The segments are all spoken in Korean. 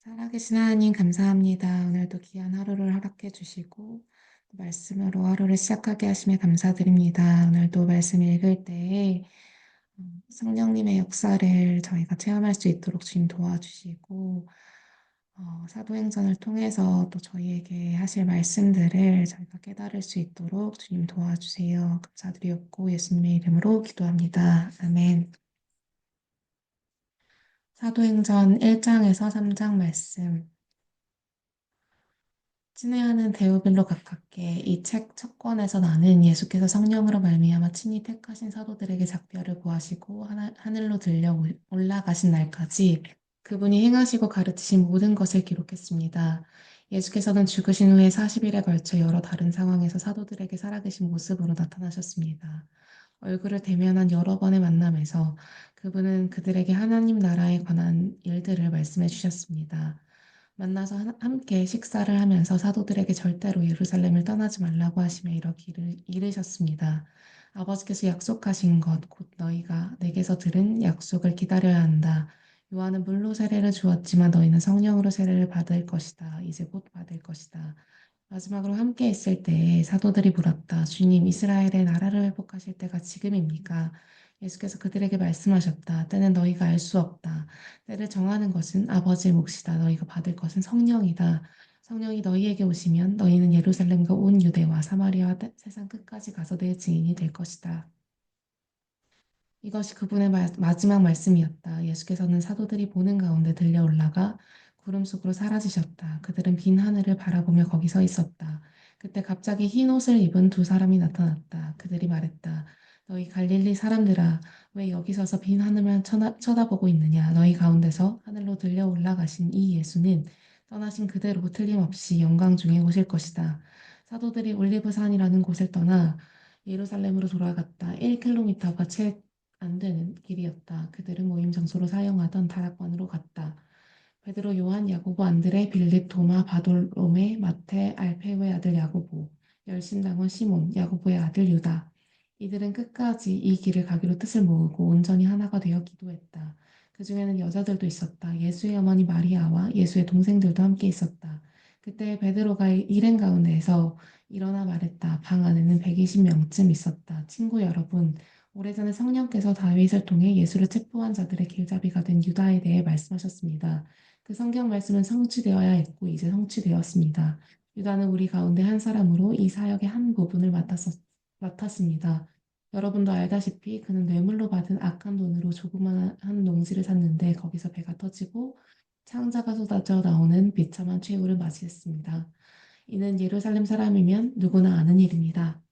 살아계신 하나님 감사합니다. 오늘도 귀한 하루를 허락해 주시고 또 말씀으로 하루를 시작하게 하심에 감사드립니다. 오늘도 말씀 읽을 때에 성령님의 역사를 저희가 체험할 수 있도록 주님 도와주시고 사도행전을 통해서 또 저희에게 하실 말씀들을 저희가 깨달을 수 있도록 주님 도와주세요. 감사드리옵고 예수님의 이름으로 기도합니다. 아멘. 사도행전 1장에서 3장 말씀. 친애하는 데오빌로 가깝게 이 책 첫 권에서 나는 예수께서 성령으로 말미암아 친히 택하신 사도들에게 작별을 구하시고 하늘로 들려 올라가신 날까지 그분이 행하시고 가르치신 모든 것을 기록했습니다. 예수께서는 죽으신 후에 40일에 걸쳐 여러 다른 상황에서 사도들에게 살아계신 모습으로 나타나셨습니다. 얼굴을 대면한 여러 번의 만남에서 그분은 그들에게 하나님 나라에 관한 일들을 말씀해 주셨습니다. 만나서 함께 식사를 하면서 사도들에게 절대로 예루살렘을 떠나지 말라고 하시며 이러기를 이르셨습니다. 아버지께서 약속하신 것, 곧 너희가 내게서 들은 약속을 기다려야 한다. 요한은 물로 세례를 주었지만 너희는 성령으로 세례를 받을 것이다. 이제 곧 받을 것이다. 마지막으로 함께 있을 때에 사도들이 물었다. 주님, 이스라엘의 나라를 회복하실 때가 지금입니까? 예수께서 그들에게 말씀하셨다. 때는 너희가 알 수 없다. 때를 정하는 것은 아버지의 몫이다. 너희가 받을 것은 성령이다. 성령이 너희에게 오시면 너희는 예루살렘과 온 유대와 사마리아와 세상 끝까지 가서 내 증인이 될 것이다. 이것이 그분의 마지막 말씀이었다. 예수께서는 사도들이 보는 가운데 들려 올라가 구름 속으로 사라지셨다. 그들은 빈 하늘을 바라보며 거기 서 있었다. 그때 갑자기 흰 옷을 입은 두 사람이 나타났다. 그들이 말했다. 너희 갈릴리 사람들아, 왜 여기 서서 빈 하늘만 쳐다보고 있느냐? 너희 가운데서 하늘로 들려 올라가신 이 예수는 떠나신 그대로 틀림없이 영광 중에 오실 것이다. 사도들이 올리브산이라는 곳을 떠나 예루살렘으로 돌아갔다. 1km가 채 안 되는 길이었다. 그들은 모임 장소로 사용하던 다락방으로 갔다. 베드로, 요한, 야고보, 안드레, 빌립, 도마, 바돌로메, 마테, 알페오의 아들 야고보, 열심당원 시몬, 야고보의 아들 유다. 이들은 끝까지 이 길을 가기로 뜻을 모으고 온전히 하나가 되어 기도했다. 그 중에는 여자들도 있었다. 예수의 어머니 마리아와 예수의 동생들도 함께 있었다. 그때 베드로가 일행 가운데에서 일어나 말했다. 방 안에는 120명쯤 있었다. 친구 여러분, 오래전에 성령께서 다윗을 통해 예수를 체포한 자들의 길잡이가 된 유다에 대해 말씀하셨습니다. 그 성경 말씀은 성취되어야 했고 이제 성취되었습니다. 유다는 우리 가운데 한 사람으로 이 사역의 한 부분을 맡았습니다. 여러분도 알다시피 그는 뇌물로 받은 악한 돈으로 조그마한 농지를 샀는데 거기서 배가 터지고 창자가 쏟아져 나오는 비참한 최후를 맞이했습니다. 이는 예루살렘 사람이면 누구나 아는 일입니다.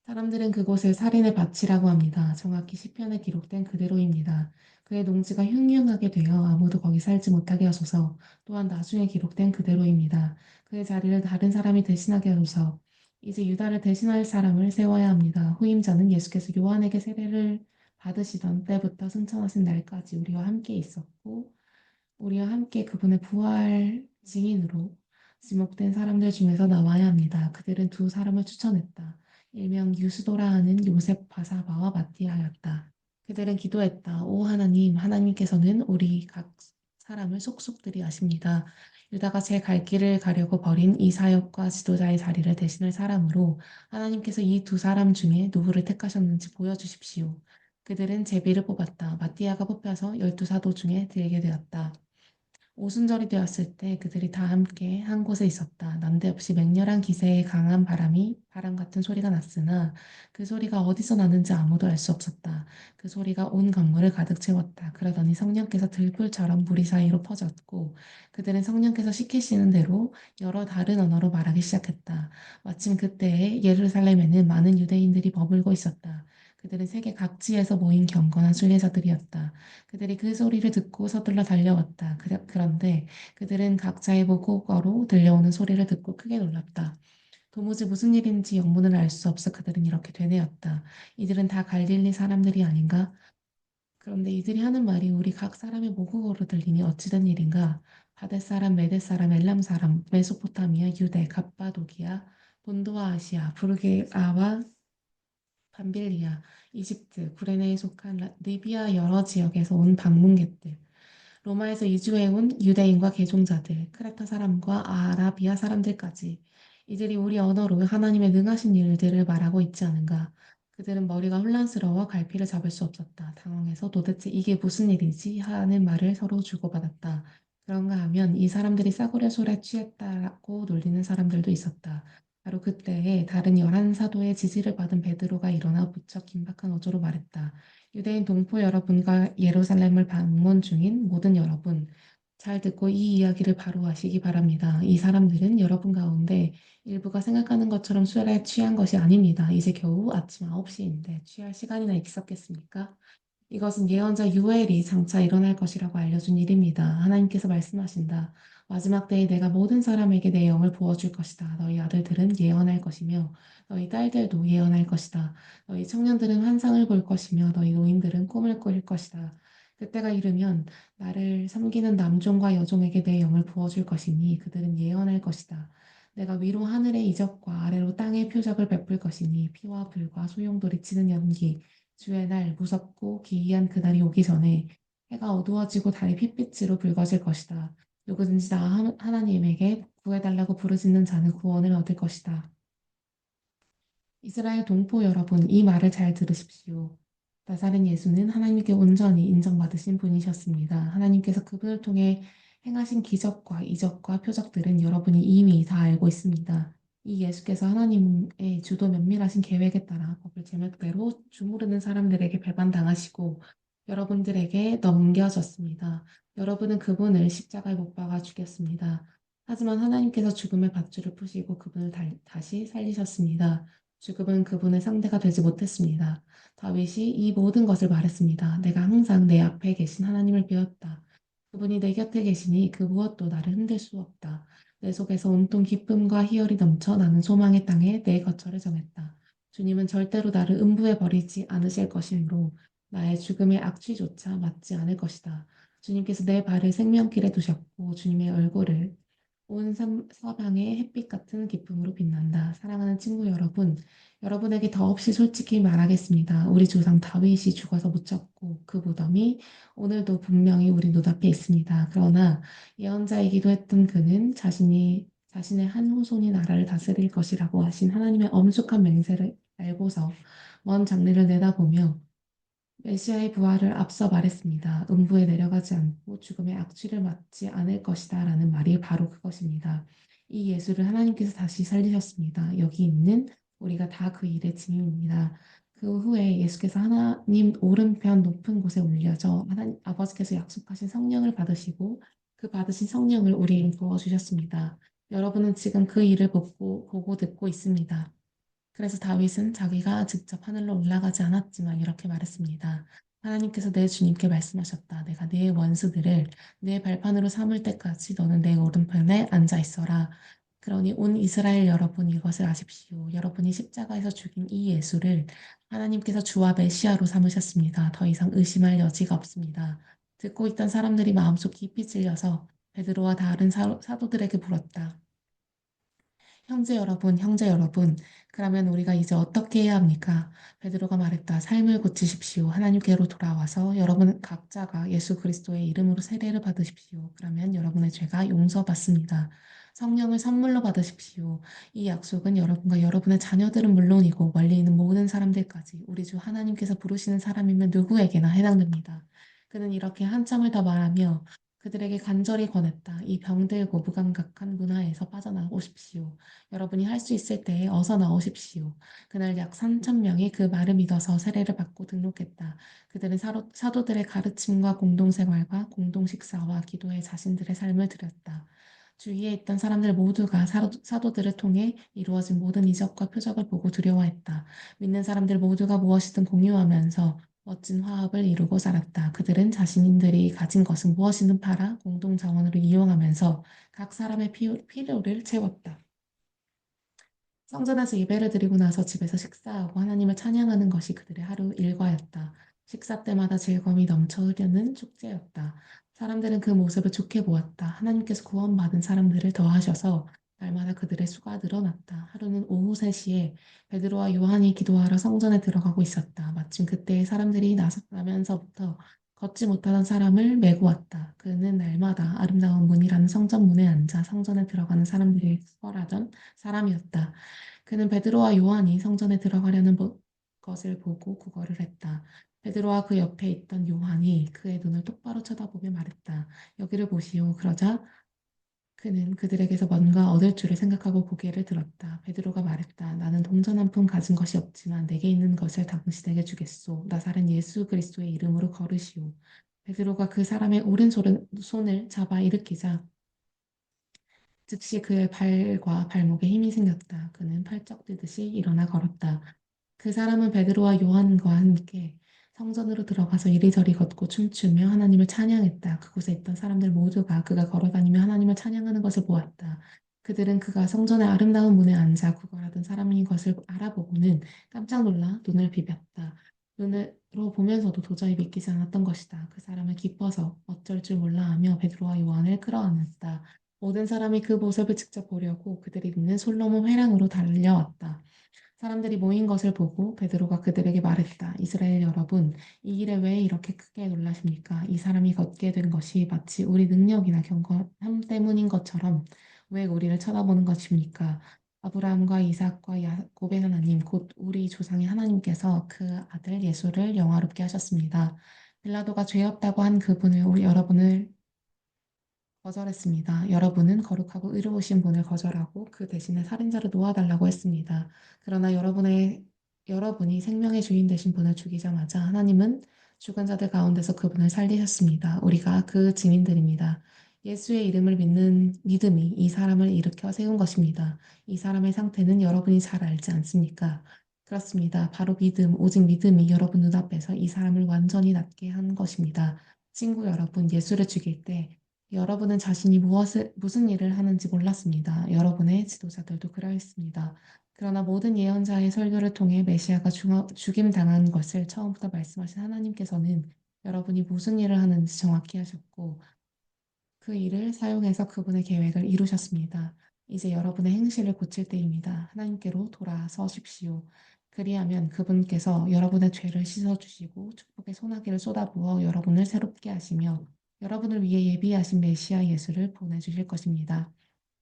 사람들은 그곳을 살인의 밭이라고 합니다. 정확히 시편에 기록된 그대로입니다. 그의 농지가 흉흉하게 되어 아무도 거기 살지 못하게 하소서. 또한 나중에 기록된 그대로입니다. 그의 자리를 다른 사람이 대신하게 하소서. 이제 유다를 대신할 사람을 세워야 합니다. 후임자는 예수께서 요한에게 세례를 받으시던 때부터 승천하신 날까지 우리와 함께 있었고 우리와 함께 그분의 부활 증인으로 지목된 사람들 중에서 나와야 합니다. 그들은 두 사람을 추천했다. 일명 유스도라 하는 요셉 바사바와 마티아였다. 그들은 기도했다. 오 하나님, 하나님께서는 우리 각 사람을 속속들이 아십니다. 유다가 제 갈 길을 가려고 버린 이 사역과 지도자의 자리를 대신할 사람으로 하나님께서 이 두 사람 중에 누구를 택하셨는지 보여주십시오. 그들은 제비를 뽑았다. 마띠아가 뽑혀서 12사도 중에 들게 되었다. 오순절이 되었을 때 그들이 다 함께 한 곳에 있었다. 난데없이 맹렬한 기세의 강한 바람 같은 소리가 났으나 그 소리가 어디서 나는지 아무도 알 수 없었다. 그 소리가 온 건물을 가득 채웠다. 그러더니 성령께서 들불처럼 무리 사이로 퍼졌고 그들은 성령께서 시키시는 대로 여러 다른 언어로 말하기 시작했다. 마침 그때에 예루살렘에는 많은 유대인들이 머물고 있었다. 그들은 세계 각지에서 모인 경건한 순례자들이었다. 그들이 그 소리를 듣고 서둘러 달려왔다. 그런데 그들은 각자의 모국어로 들려오는 소리를 듣고 크게 놀랐다. 도무지 무슨 일인지 영문을 알 수 없어 그들은 이렇게 되뇌었다. 이들은 다 갈릴리 사람들이 아닌가? 그런데 이들이 하는 말이 우리 각 사람의 모국어로 들리니 어찌된 일인가? 바데 사람, 메데 사람, 엘람 사람, 메소포타미아, 유대, 갑바도기아, 본도와 아시아, 부르게아와 밤빌리아, 이집트, 구레네에 속한 리비아 여러 지역에서 온 방문객들, 로마에서 이주해온 유대인과 개종자들, 크레타 사람과 아라비아 사람들까지 이들이 우리 언어로 하나님의 능하신 일들을 말하고 있지 않은가. 그들은 머리가 혼란스러워 갈피를 잡을 수 없었다. 당황해서 도대체 이게 무슨 일이지? 하는 말을 서로 주고받았다. 그런가 하면 이 사람들이 싸구려 술에 취했다고 놀리는 사람들도 있었다. 바로 그때에 다른 11사도의 지지를 받은 베드로가 일어나 부쩍 긴박한 어조로 말했다. 유대인 동포 여러분과 예루살렘을 방문 중인 모든 여러분, 잘 듣고 이 이야기를 바로 하시기 바랍니다. 이 사람들은 여러분 가운데 일부가 생각하는 것처럼 술에 취한 것이 아닙니다. 이제 겨우 아침 9시인데 취할 시간이나 있었겠습니까? 이것은 예언자 유엘이 장차 일어날 것이라고 알려준 일입니다. 하나님께서 말씀하신다. 마지막 때에 내가 모든 사람에게 내 영을 부어줄 것이다. 너희 아들들은 예언할 것이며 너희 딸들도 예언할 것이다. 너희 청년들은 환상을 볼 것이며 너희 노인들은 꿈을 꿀 것이다. 그때가 이르면 나를 섬기는 남종과 여종에게 내 영을 부어줄 것이니 그들은 예언할 것이다. 내가 위로 하늘의 이적과 아래로 땅의 표적을 베풀 것이니 피와 불과 소용돌이치는 연기 주의 날 무섭고 기이한 그날이 오기 전에 해가 어두워지고 달이 핏빛으로 붉어질 것이다. 누구든지 나 하나님에게 구해달라고 부르짖는 자는 구원을 얻을 것이다. 이스라엘 동포 여러분, 이 말을 잘 들으십시오. 나사렛 예수는 하나님께 온전히 인정받으신 분이셨습니다. 하나님께서 그분을 통해 행하신 기적과 이적과 표적들은 여러분이 이미 다 알고 있습니다. 이 예수께서 하나님의 주도 면밀하신 계획에 따라 법을 제멋대로 주무르는 사람들에게 배반당하시고 여러분들에게 넘겨졌습니다. 여러분은 그분을 십자가에 못 박아 죽였습니다. 하지만 하나님께서 죽음의 밧줄을 푸시고 그분을 다시 살리셨습니다. 주급은 그분의 상대가 되지 못했습니다. 다윗이 이 모든 것을 말했습니다. 내가 항상 내 앞에 계신 하나님을 배웠다. 그분이 내 곁에 계시니 그 무엇도 나를 흔들 수 없다. 내 속에서 온통 기쁨과 희열이 넘쳐 나는 소망의 땅에 내 거처를 정했다. 주님은 절대로 나를 음부에 버리지 않으실 것이므로 나의 죽음의 악취조차 맞지 않을 것이다. 주님께서 내 발을 생명길에 두셨고 주님의 얼굴을 온 서방의 햇빛 같은 기쁨으로 빛난다. 사랑하는 친구 여러분, 여러분에게 더없이 솔직히 말하겠습니다. 우리 조상 다윗이 죽어서 묻혔고 그 무덤이 오늘도 분명히 우리 눈앞에 있습니다. 그러나 예언자이기도 했던 그는 자신의 한 후손이 나라를 다스릴 것이라고 하신 하나님의 엄숙한 맹세를 알고서 먼 장래를 내다보며 메시아의 부활을 앞서 말했습니다. 음부에 내려가지 않고 죽음의 악취를 맡지 않을 것이다 라는 말이 바로 그것입니다. 이 예수를 하나님께서 다시 살리셨습니다. 여기 있는 우리가 다 그 일의 증인입니다. 그 후에 예수께서 하나님 오른편 높은 곳에 올려져 하나님 아버지께서 약속하신 성령을 받으시고 그 받으신 성령을 우리에게 부어주셨습니다. 여러분은 지금 그 일을 보고 듣고 있습니다. 그래서 다윗은 자기가 직접 하늘로 올라가지 않았지만 이렇게 말했습니다. 하나님께서 내 주님께 말씀하셨다. 내가 네 원수들을 내 발판으로 삼을 때까지 너는 내 오른편에 앉아 있어라. 그러니 온 이스라엘 여러분 이것을 아십시오. 여러분이 십자가에서 죽인 이 예수를 하나님께서 주와 메시아로 삼으셨습니다. 더 이상 의심할 여지가 없습니다. 듣고 있던 사람들이 마음속 깊이 찔려서 베드로와 다른 사도들에게 물었다. 형제 여러분, 그러면 우리가 이제 어떻게 해야 합니까? 베드로가 말했다. 삶을 고치십시오. 하나님께로 돌아와서 여러분 각자가 예수 그리스도의 이름으로 세례를 받으십시오. 그러면 여러분의 죄가 용서받습니다. 성령을 선물로 받으십시오. 이 약속은 여러분과 여러분의 자녀들은 물론이고 멀리 있는 모든 사람들까지 우리 주 하나님께서 부르시는 사람이면 누구에게나 해당됩니다. 그는 이렇게 한참을 더 말하며 그들에게 간절히 권했다. 이 병들고 무감각한 문화에서 빠져나오십시오. 여러분이 할 수 있을 때에 어서 나오십시오. 그날 약 3천 명이 그 말을 믿어서 세례를 받고 등록했다. 그들은 사도들의 가르침과 공동생활과 공동식사와 기도에 자신들의 삶을 드렸다. 주위에 있던 사람들 모두가 사도들을 통해 이루어진 모든 이적과 표적을 보고 두려워했다. 믿는 사람들 모두가 무엇이든 공유하면서 멋진 화합을 이루고 살았다. 그들은 자신들이 가진 것은 무엇이든 팔아 공동 자원으로 이용하면서 각 사람의 필요를 채웠다. 성전에서 예배를 드리고 나서 집에서 식사하고 하나님을 찬양하는 것이 그들의 하루 일과였다. 식사 때마다 즐거움이 넘쳐 흐르는 축제였다. 사람들은 그 모습을 좋게 보았다. 하나님께서 구원받은 사람들을 더하셔서 날마다 그들의 수가 늘어났다. 하루는 오후 3시에 베드로와 요한이 기도하러 성전에 들어가고 있었다. 마침 그때 사람들이 나면서부터 걷지 못하던 사람을 메고 왔다. 그는 날마다 아름다운 문이라는 성전문에 앉아 성전에 들어가는 사람들이 수월하던 사람이었다. 그는 베드로와 요한이 성전에 들어가려는 것을 보고 구걸을 했다. 베드로와 그 옆에 있던 요한이 그의 눈을 똑바로 쳐다보며 말했다. 여기를 보시오. 그러자 그는 그들에게서 뭔가 얻을 줄을 생각하고 고개를 들었다. 베드로가 말했다. 나는 동전 한 푼 가진 것이 없지만 내게 있는 것을 당신에게 주겠소. 나사렛 예수 그리스도의 이름으로 걸으시오. 베드로가 그 사람의 오른손을 잡아 일으키자 즉시 그의 발과 발목에 힘이 생겼다. 그는 팔쩍 뛰듯이 일어나 걸었다. 그 사람은 베드로와 요한과 함께 성전으로 들어가서 이리저리 걷고 춤추며 하나님을 찬양했다. 그곳에 있던 사람들 모두가 그가 걸어다니며 하나님을 찬양하는 것을 보았다. 그들은 그가 성전의 아름다운 문에 앉아 구걸하던 사람인 것을 알아보고는 깜짝 놀라 눈을 비볐다. 눈으로 보면서도 도저히 믿기지 않았던 것이다. 그 사람은 기뻐서 어쩔 줄 몰라 하며 베드로와 요한을 끌어안았다. 모든 사람이 그 모습을 직접 보려고 그들이 있는 솔로몬 회랑으로 달려왔다. 사람들이 모인 것을 보고 베드로가 그들에게 말했다. 이스라엘 여러분, 이 일에 왜 이렇게 크게 놀라십니까? 이 사람이 걷게 된 것이 마치 우리 능력이나 경건함 때문인 것처럼 왜 우리를 쳐다보는 것입니까? 아브라함과 이삭과 야곱의 하나님, 곧 우리 조상의 하나님께서 그 아들 예수를 영화롭게 하셨습니다. 빌라도가 죄 없다고 한 그분을 여러분을 거절했습니다. 여러분은 거룩하고 의로우신 분을 거절하고 그 대신에 살인자를 놓아달라고 했습니다. 그러나 여러분이 생명의 주인 되신 분을 죽이자마자 하나님은 죽은 자들 가운데서 그분을 살리셨습니다. 우리가 그 증인들입니다. 예수의 이름을 믿는 믿음이 이 사람을 일으켜 세운 것입니다. 이 사람의 상태는 여러분이 잘 알지 않습니까? 그렇습니다. 바로 믿음, 오직 믿음이 여러분 눈앞에서 이 사람을 완전히 낫게 한 것입니다. 친구 여러분, 예수를 죽일 때 여러분은 자신이 무슨 일을 하는지 몰랐습니다. 여러분의 지도자들도 그러했습니다. 그러나 모든 예언자의 설교를 통해 메시아가 죽임당한 것을 처음부터 말씀하신 하나님께서는 여러분이 무슨 일을 하는지 정확히 하셨고 그 일을 사용해서 그분의 계획을 이루셨습니다. 이제 여러분의 행실을 고칠 때입니다. 하나님께로 돌아서십시오. 그리하면 그분께서 여러분의 죄를 씻어주시고 축복의 소나기를 쏟아부어 여러분을 새롭게 하시며 여러분을 위해 예비하신 메시아 예수를 보내주실 것입니다.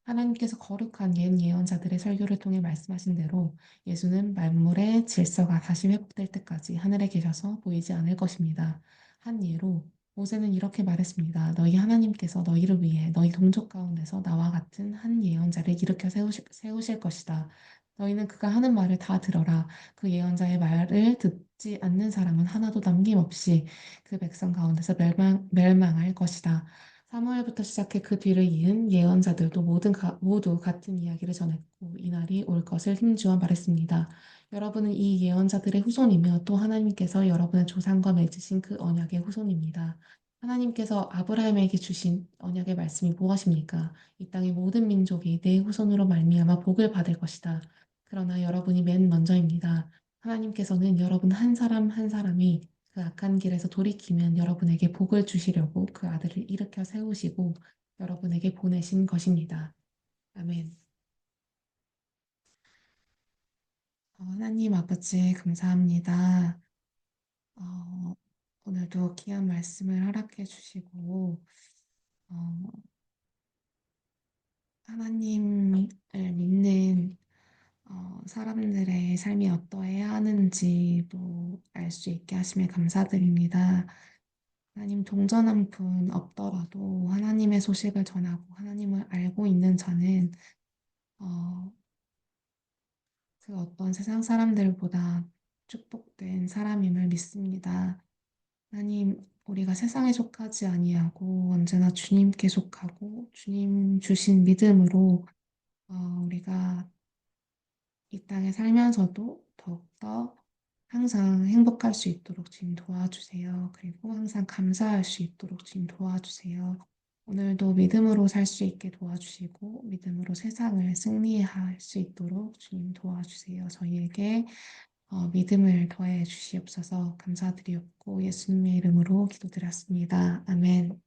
하나님께서 거룩한 옛 예언자들의 설교를 통해 말씀하신 대로 예수는 만물의 질서가 다시 회복될 때까지 하늘에 계셔서 보이지 않을 것입니다. 한 예로 모세는 이렇게 말했습니다. 너희 하나님께서 너희를 위해 너희 동족 가운데서 나와 같은 한 예언자를 일으켜 세우실 것이다. 너희는 그가 하는 말을 다 들어라. 그 예언자의 말을 듣지 않는 사람은 하나도 남김없이 그 백성 가운데서 멸망할 것이다. 사무엘부터 시작해 그 뒤를 이은 예언자들도 모두 같은 이야기를 전했고 이날이 올 것을 힘주어 말했습니다. 여러분은 이 예언자들의 후손이며 또 하나님께서 여러분의 조상과 맺으신 그 언약의 후손입니다. 하나님께서 아브라함에게 주신 언약의 말씀이 무엇입니까? 이 땅의 모든 민족이 내 후손으로 말미암아 복을 받을 것이다. 그러나 여러분이 맨 먼저입니다. 하나님께서는 여러분 한 사람 한 사람이 그 악한 길에서 돌이키면 여러분에게 복을 주시려고 그 아들을 일으켜 세우시고 여러분에게 보내신 것입니다. 아멘. 하나님 아버지 감사합니다. 어, 오늘도 귀한 말씀을 허락해 주시고 어, 하나님을 믿는 사람들의 삶이 어떠해야 하는지도 알 수 있게 하심에 감사드립니다. 하나님 동전 한 푼 없더라도 하나님의 소식을 전하고 하나님을 알고 있는 자는 어, 그 어떤 세상 사람들보다 축복된 사람임을 믿습니다. 하나님, 우리가 세상에 속하지 아니하고 언제나 주님께 속하고 주님 주신 믿음으로 우리가 이 땅에 살면서도 더욱더 항상 행복할 수 있도록 주님 도와주세요. 그리고 항상 감사할 수 있도록 주님 도와주세요. 오늘도 믿음으로 살 수 있게 도와주시고 믿음으로 세상을 승리할 수 있도록 주님 도와주세요. 저희에게 믿음을 더해 주시옵소서 감사드리옵고 예수님의 이름으로 기도드렸습니다. 아멘.